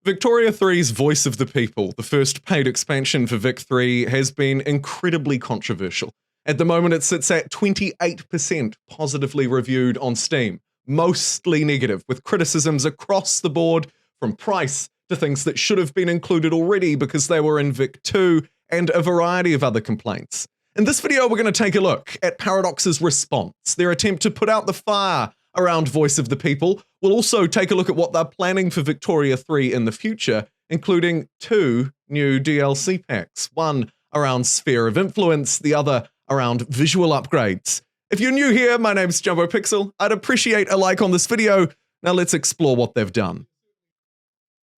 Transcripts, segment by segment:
Victoria 3's Voice of the People, the first paid expansion for Vic 3, has been incredibly controversial. At the moment, it sits at 28% positively reviewed on Steam, mostly negative, with criticisms across the board, from price to things that should have been included already because they were in Vic 2, and a variety of other complaints. In this video, we're going to take a look at Paradox's response, their attempt to put out the fire around Voice of the People. We'll also take a look at what they're planning for Victoria 3 in the future, including 2 new DLC packs, one around Sphere of Influence, the other around visual upgrades. If you're new here, my name's JumboPixel. I'd appreciate a like on this video. Now let's explore what they've done.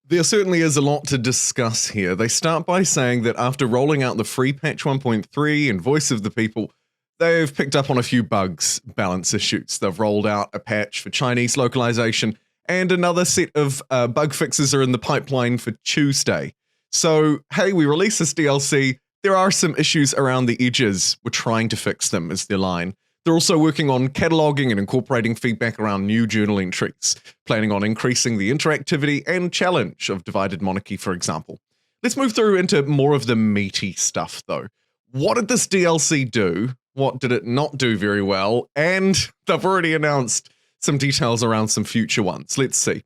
There certainly is a lot to discuss here. They start by saying that after rolling out the free patch 1.3 and Voice of the People, they've picked up on a few bugs, balance issues. They've rolled out a patch for Chinese localization, and another set of bug fixes are in the pipeline for Tuesday. So, hey, we released this DLC. There are some issues around the edges. We're trying to fix them, is their line. They're also working on cataloging and incorporating feedback around new journal entries, planning on increasing the interactivity and challenge of Divided Monarchy, for example. Let's move through into more of the meaty stuff, though. What did this DLC do? What did it not do very well? And they've already announced some details around some future ones. Let's see.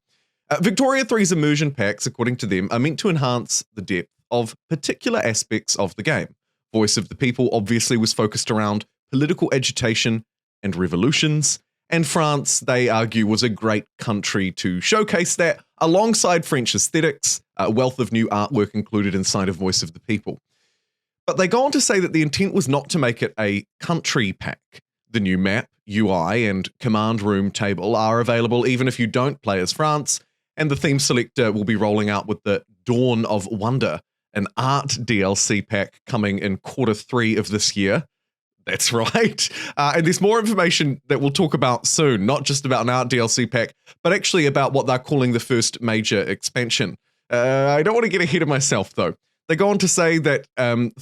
Victoria 3's immersion packs, according to them, are meant to enhance the depth of particular aspects of the game. Voice of the People obviously was focused around political agitation and revolutions, and France, they argue, was a great country to showcase that, alongside French aesthetics, a wealth of new artwork included inside of Voice of the People. But they go on to say that the intent was not to make it a country pack. The new map, UI, and command room table are available even if you don't play as France, and the theme selector will be rolling out with the Dawn of Wonder, an art DLC pack coming in Q3 of this year. That's right. And there's more information that we'll talk about soon, not just about an art DLC pack, but actually about what they're calling the first major expansion. I don't want to get ahead of myself, though. They go on to say that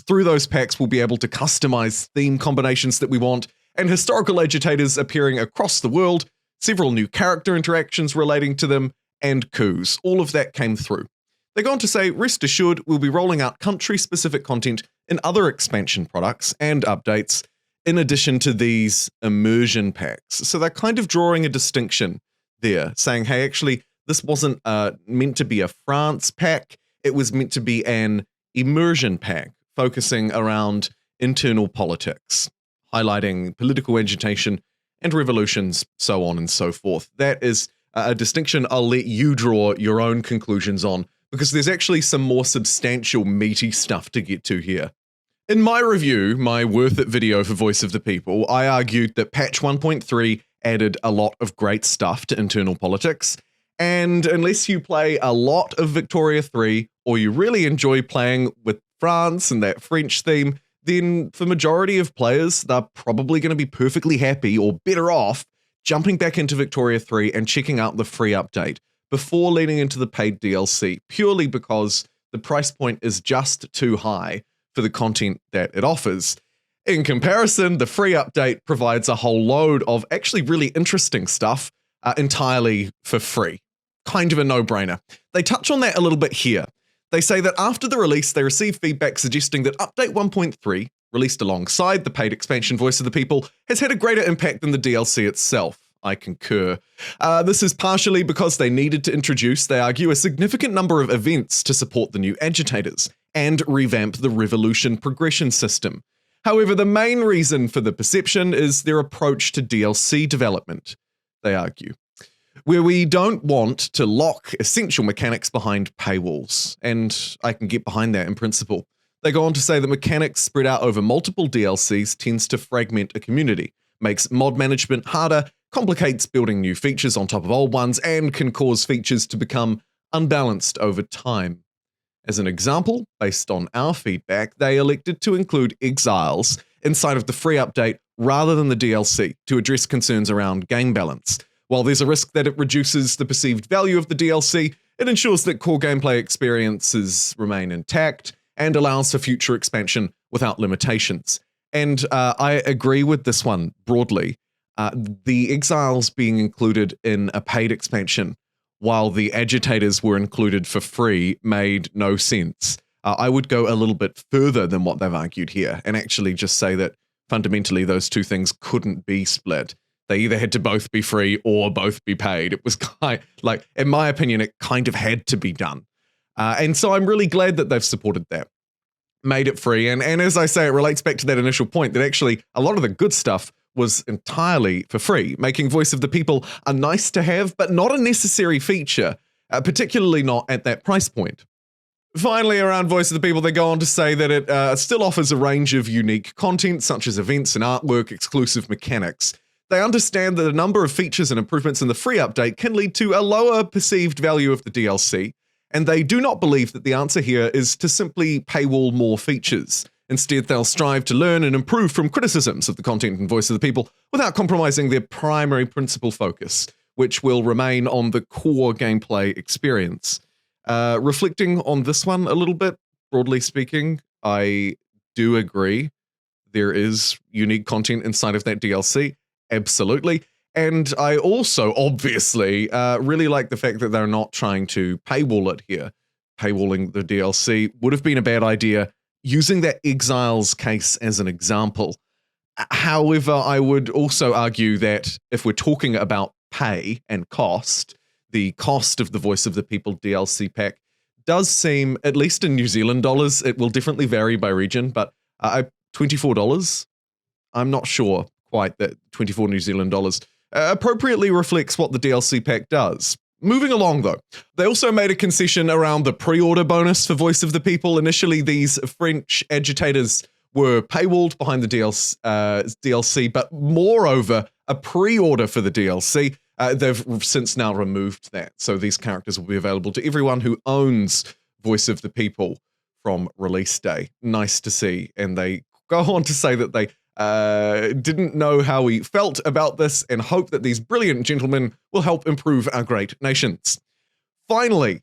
through those packs, we'll be able to customize theme combinations that we want, and historical agitators appearing across the world, several new character interactions relating to them, and coups. All of that came through. They go on to say, rest assured, we'll be rolling out country-specific content in other expansion products and updates, in addition to these immersion packs. So they're kind of drawing a distinction there, saying, hey, actually, this wasn't meant to be a France pack. It was meant to be an immersion pack, focusing around internal politics, highlighting political agitation and revolutions, so on and so forth. That is a distinction I'll let you draw your own conclusions on, because there's actually some more substantial, meaty stuff to get to here. In my review, my worth it video for Voice of the People, I argued that patch 1.3 added a lot of great stuff to internal politics, and unless you play a lot of Victoria 3, or you really enjoy playing with France and that French theme, then for majority of players, they're probably going to be perfectly happy or better off jumping back into Victoria 3 and checking out the free update before leading into the paid DLC, purely because the price point is just too high for the content that it offers. In comparison, the free update provides a whole load of actually really interesting stuff entirely for free. Kind of a no-brainer. They touch on that a little bit here. They say that after the release, they received feedback suggesting that Update 1.3, released alongside the paid expansion Voice of the People, has had a greater impact than the DLC itself. I concur. This is partially because they needed to introduce, they argue, a significant number of events to support the new agitators and revamp the revolution progression system. However, the main reason for the perception is their approach to DLC development, they argue, where we don't want to lock essential mechanics behind paywalls, and I can get behind that in principle. They go on to say that mechanics spread out over multiple DLCs tends to fragment a community, makes mod management harder, complicates building new features on top of old ones, and can cause features to become unbalanced over time. As an example, based on our feedback, they elected to include exiles inside of the free update rather than the DLC to address concerns around game balance. While there's a risk that it reduces the perceived value of the DLC, it ensures that core gameplay experiences remain intact and allows for future expansion without limitations. And I agree with this one broadly. The exiles being included in a paid expansion while the agitators were included for free made no sense. I would go a little bit further than what they've argued here and actually just say that fundamentally those two things couldn't be split. They either had to both be free or both be paid. It was like, in my opinion, it kind of had to be done. And so I'm really glad that they've supported that, made it free. And as I say, it relates back to that initial point that actually a lot of the good stuff was entirely for free, making Voice of the People a nice to have, but not a necessary feature, particularly not at that price point. Finally, around Voice of the People, they go on to say that it still offers a range of unique content, such as events and artwork, exclusive mechanics. They understand that a number of features and improvements in the free update can lead to a lower perceived value of the DLC, and they do not believe that the answer here is to simply paywall more features. Instead, they'll strive to learn and improve from criticisms of the content and Voice of the People without compromising their primary principal focus, which will remain on the core gameplay experience. Reflecting on this one a little bit, broadly speaking, I do agree there is unique content inside of that DLC, absolutely. And I also, obviously, really like the fact that they're not trying to paywall it here. Paywalling the DLC would have been a bad idea, using that Exiles case as an example. However, I would also argue that if we're talking about pay and cost, the cost of the Voice of the People DLC pack does seem, at least in New Zealand dollars, it will definitely vary by region, but $24, I'm not sure quite that 24 New Zealand dollars appropriately reflects what the DLC pack does. Moving along, though, they also made a concession around the pre-order bonus for Voice of the People. Initially, these French agitators were paywalled behind the DLC, but moreover, a pre-order for the DLC. They've since now removed that. So these characters will be available to everyone who owns Voice of the People from release day. Nice to see. And they go on to say that they didn't know how we felt about this and hope that these brilliant gentlemen will help improve our great nations. Finally,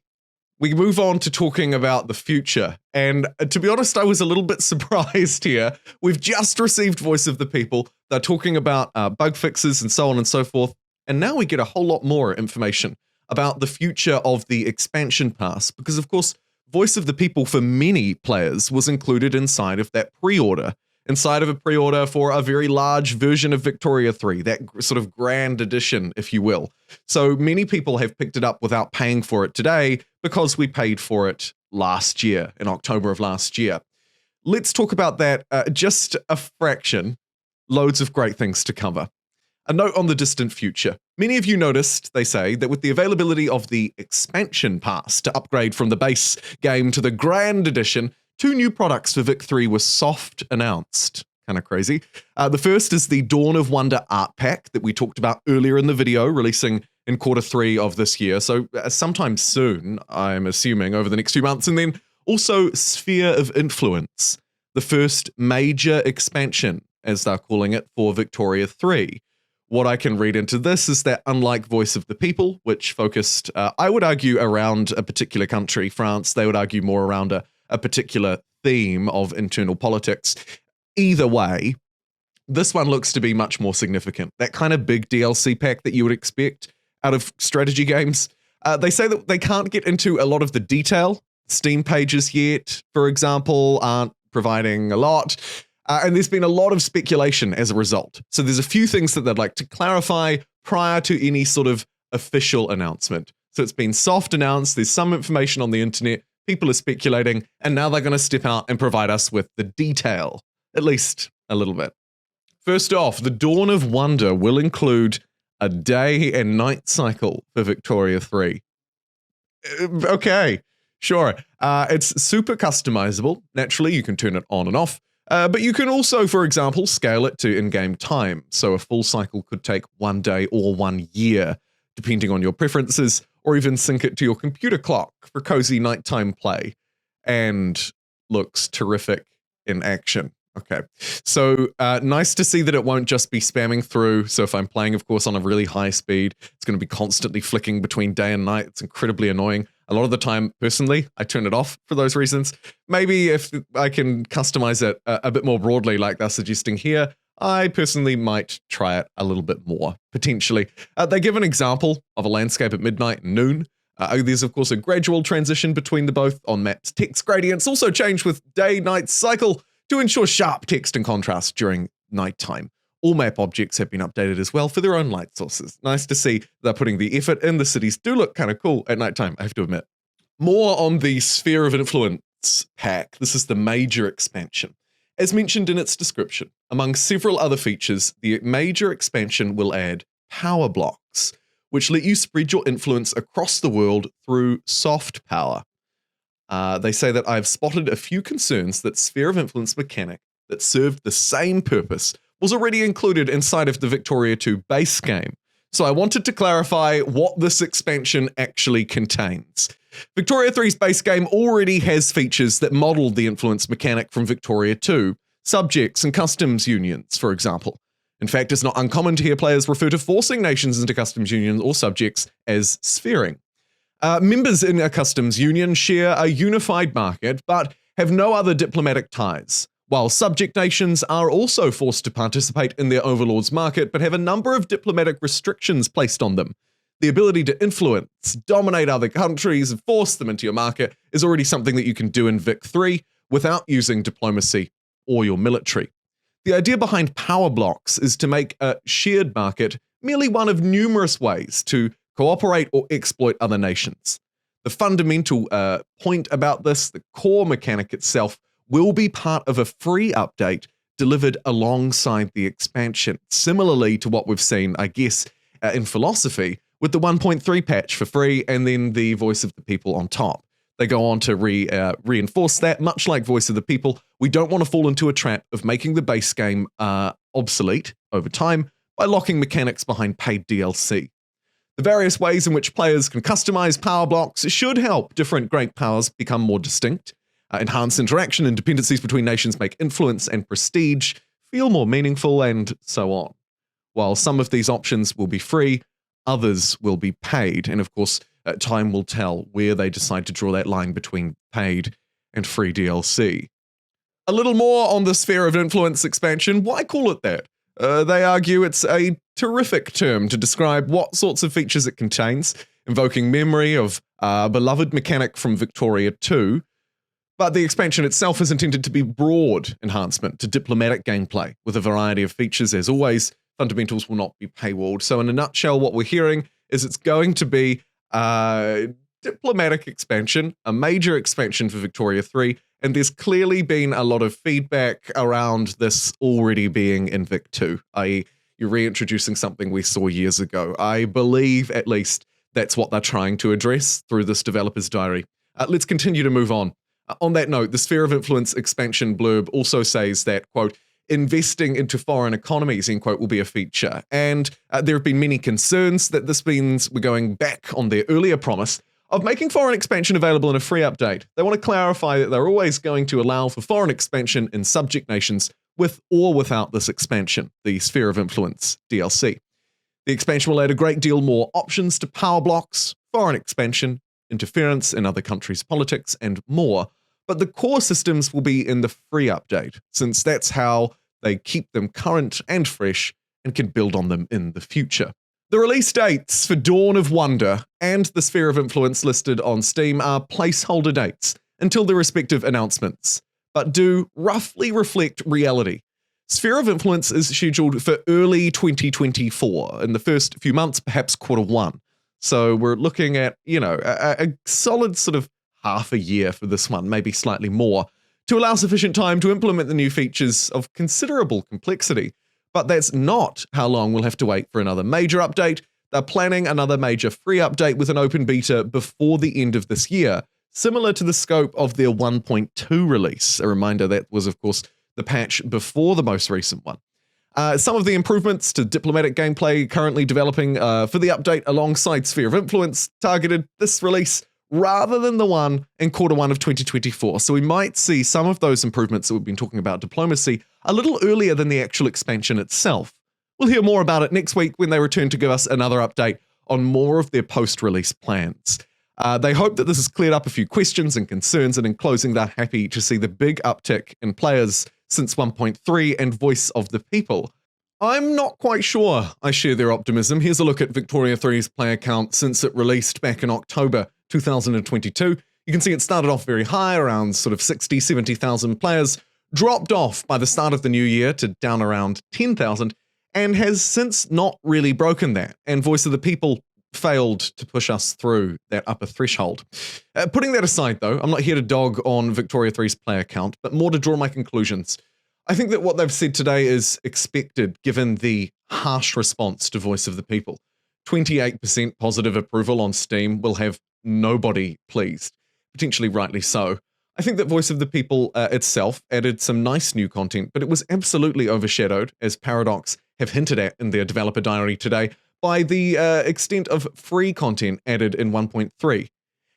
we move on to talking about the future. And to be honest, I was a little bit surprised here. We've just received Voice of the People. They're talking about bug fixes and so on and so forth. And now we get a whole lot more information about the future of the expansion pass, because of course, Voice of the People for many players was included inside of that pre-order, inside of a pre-order for a very large version of Victoria 3, that sort of grand edition, if you will. So many people have picked it up without paying for it today because we paid for it last year, in October of last year. Let's talk about that just a fraction. Loads of great things to cover. A note on the distant future. Many of you noticed, they say, that with the availability of the expansion pass to upgrade from the base game to the Grand Edition, 2 new products for Vic 3 were soft announced. Kind of crazy. The first is the Dawn of Wonder art pack that we talked about earlier in the video, releasing in Q3 of this year. So sometime soon, I'm assuming, over the next few months. And then also Sphere of Influence, the first major expansion, as they're calling it, for Victoria 3. What I can read into this is that unlike Voice of the People, which focused, I would argue, around a particular country, France, they would argue more around a particular theme of internal politics. Either way, this one looks to be much more significant. That kind of big DLC pack that you would expect out of strategy games. They say that they can't get into a lot of the detail. Steam pages yet, for example, aren't providing a lot. And there's been a lot of speculation as a result. So there's a few things that they'd like to clarify prior to any sort of official announcement. So it's been soft announced, there's some information on the internet, people are speculating, and now they're going to step out and provide us with the detail, at least a little bit. First off, the Dawn of Wonder will include a day and night cycle for Victoria 3. Okay, sure. It's super customizable. Naturally, you can turn it on and off. But you can also, for example, scale it to in-game time. So a full cycle could take 1 day or 1 year, depending on your preferences, or even sync it to your computer clock for cozy nighttime play. And looks terrific in action. Okay, so nice to see that it won't just be spamming through. So if I'm playing, of course, on a really high speed, it's going to be constantly flicking between day and night. It's incredibly annoying. A lot of the time, personally, I turn it off for those reasons. Maybe if I can customize it a bit more broadly, like they're suggesting here, I personally might try it a little bit more, potentially. They give an example of a landscape at midnight and noon. There's, of course, a gradual transition between the both on maps. Text gradients also change with day-night cycle to ensure sharp text and contrast during nighttime. All map objects have been updated as well for their own light sources. Nice to see they're putting the effort in. The cities do look kind of cool at nighttime, I have to admit. More on the Sphere of Influence pack. This is the major expansion. As mentioned in its description, among several other features, the major expansion will add power blocks, which let you spread your influence across the world through soft power. They say that I've spotted a few concerns that Sphere of Influence mechanic that served the same purpose was already included inside of the Victoria 2 base game. So I wanted to clarify what this expansion actually contains. Victoria 3's base game already has features that model the influence mechanic from Victoria 2, subjects and customs unions, for example. In fact, it's not uncommon to hear players refer to forcing nations into customs unions or subjects as sphering. Members in a customs union share a unified market, but have no other diplomatic ties, while subject nations are also forced to participate in their overlord's market, but have a number of diplomatic restrictions placed on them. The ability to influence, dominate other countries, and force them into your market is already something that you can do in Vic 3 without using diplomacy or your military. The idea behind power blocks is to make a shared market merely one of numerous ways to cooperate or exploit other nations. The fundamental point about this, the core mechanic itself, will be part of a free update delivered alongside the expansion, similarly to what we've seen, I guess, in philosophy, with the 1.3 patch for free and then the Voice of the People on top. They go on to reinforce that, much like Voice of the People. We don't want to fall into a trap of making the base game obsolete over time by locking mechanics behind paid DLC. The various ways in which players can customize power blocks should help different great powers become more distinct, enhance interaction and dependencies between nations, make influence and prestige feel more meaningful, and so on. While some of these options will be free, others will be paid, and of course, time will tell where they decide to draw that line between paid and free DLC. A little more on the Sphere of Influence expansion. Why call it that? They argue it's a terrific term to describe what sorts of features it contains, invoking memory of a beloved mechanic from Victoria 2, but the expansion itself is intended to be broad enhancement to diplomatic gameplay, with a variety of features. As always, fundamentals will not be paywalled. So in a nutshell, what we're hearing is it's going to be diplomatic expansion, a major expansion for Victoria 3, and there's clearly been a lot of feedback around this already being in Vic 2, i.e. you're reintroducing something we saw years ago. I believe, at least, that's what they're trying to address through this developer's diary. Let's continue to move on. On that note, the Sphere of Influence expansion blurb also says that, quote, investing into foreign economies, end quote, will be a feature. And there have been many concerns that this means we're going back on their earlier promise of making foreign expansion available in a free update. They want to clarify that they're always going to allow for foreign expansion in subject nations with or without this expansion, the Sphere of Influence DLC. The expansion will add a great deal more options to power blocks, foreign expansion, interference in other countries' politics, and more. But the core systems will be in the free update, since that's how they keep them current and fresh and can build on them in the future. The release dates for Dawn of Wonder and the Sphere of Influence listed on Steam are placeholder dates until their respective announcements, but do roughly reflect reality. Sphere of Influence is scheduled for early 2024, in the first few months, perhaps Q1. So we're looking at, a solid sort of half a year for this one, maybe slightly more, to allow sufficient time to implement the new features of considerable complexity. But that's not how long we'll have to wait for another major update. They're planning another major free update with an open beta before the end of this year, similar to the scope of their 1.2 release. A reminder, that was, of course, the patch before the most recent one. Some of the improvements to diplomatic gameplay currently developing for the update alongside Sphere of Influence targeted this release rather than the one in Q1 of 2024. So we might see some of those improvements that we've been talking about diplomacy a little earlier than the actual expansion itself. We'll hear more about it next week when they return to give us another update on more of their post-release plans. They hope that this has cleared up a few questions and concerns, and in closing, they're happy to see the big uptick in players since 1.3 and Voice of the People. I'm not quite sure I share their optimism. Here's a look at Victoria 3's player count since it released back in October 2022. You can see it started off very high, around sort of 60, 70,000 players, dropped off by the start of the new year to down around 10,000, and has since not really broken that. And Voice of the People failed to push us through that upper threshold. Putting that aside, though, I'm not here to dog on Victoria 3's player count, but more to draw my conclusions. I think that what they've said today is expected given the harsh response to Voice of the People. 28% positive approval on Steam will have nobody pleased, potentially rightly so. I think that Voice of the People itself added some nice new content, but it was absolutely overshadowed, as Paradox have hinted at in their developer diary today, by the extent of free content added in 1.3.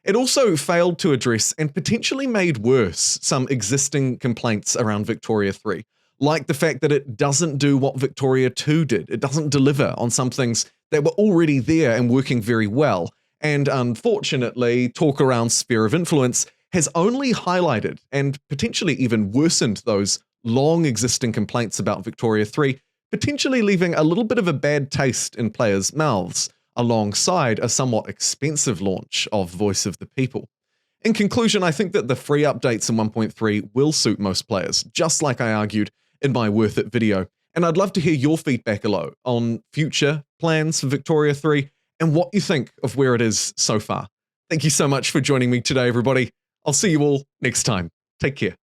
It also failed to address and potentially made worse some existing complaints around Victoria 3, like the fact that it doesn't do what Victoria 2 did. It doesn't deliver on some things that were already there and working very well. And unfortunately, talk around sphere of influence has only highlighted and potentially even worsened those long existing complaints about Victoria 3, potentially leaving a little bit of a bad taste in players' mouths, alongside a somewhat expensive launch of Voice of the People. In conclusion, I think that the free updates in 1.3 will suit most players, just like I argued in my Worth It video, and I'd love to hear your feedback below on future plans for Victoria 3 and what you think of where it is so far. Thank you so much for joining me today, everybody. I'll see you all next time. Take care.